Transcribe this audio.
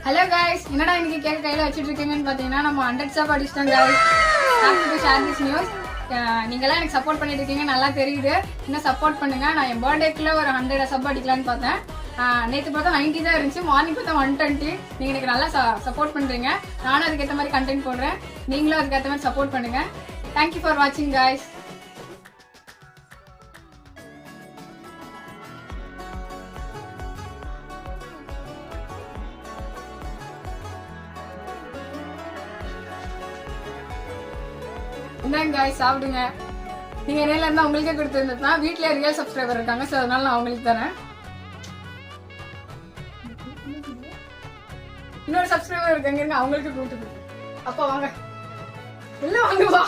Hello guys, என்னடா இன்னைக்கு கேட்க கையில வச்சுட்டு இருக்கீங்கன்னு பாத்தீங்கன்னா நம்ம 100 சப் அடிச்சிட்டோம் guys. Happy to share this news. நீங்களாம் எனக்கு சப்போர்ட் பண்ணிட்டு இருக்கீங்க, நல்லா தெரியுது. இன்னும் சப்போர்ட் பண்ணுங்க. நான் என் பர்த்டேக்குள்ள ஒரு 100 சப் அடிக்கலான்னு பார்த்தேன். நேற்று பார்த்தா 90 தான் இருந்துச்சு, மார்னிங் பார்த்தா 120. நீங்க எனக்கு நல்லா சப்போர்ட் பண்றீங்க. நானும் அதுக்கேற்ற மாதிரி கண்டென்ட் போடுறேன், நீங்களும் அதுக்கேற்ற மாதிரி சப்போர்ட் பண்ணுங்க. தேங்க்யூ ஃபார் வாட்சிங் காய்ஸ். என்னங்க காய்ஸ், சாப்பிடுங்க. நீங்க நேரில் இருந்தா உங்களுக்கே கொடுத்துருந்தா, வீட்டுல ரியல் சப்ஸ்கிரைபர் இருக்காங்க, ஸோ அதனால நான் அவங்களுக்கு தரேன். இன்னொரு சப்ஸ்கிரைபர் இருக்காங்க, அவங்களுக்கு கூப்பிட்டு அப்பா வாங்க, உள்ள வாங்க வா.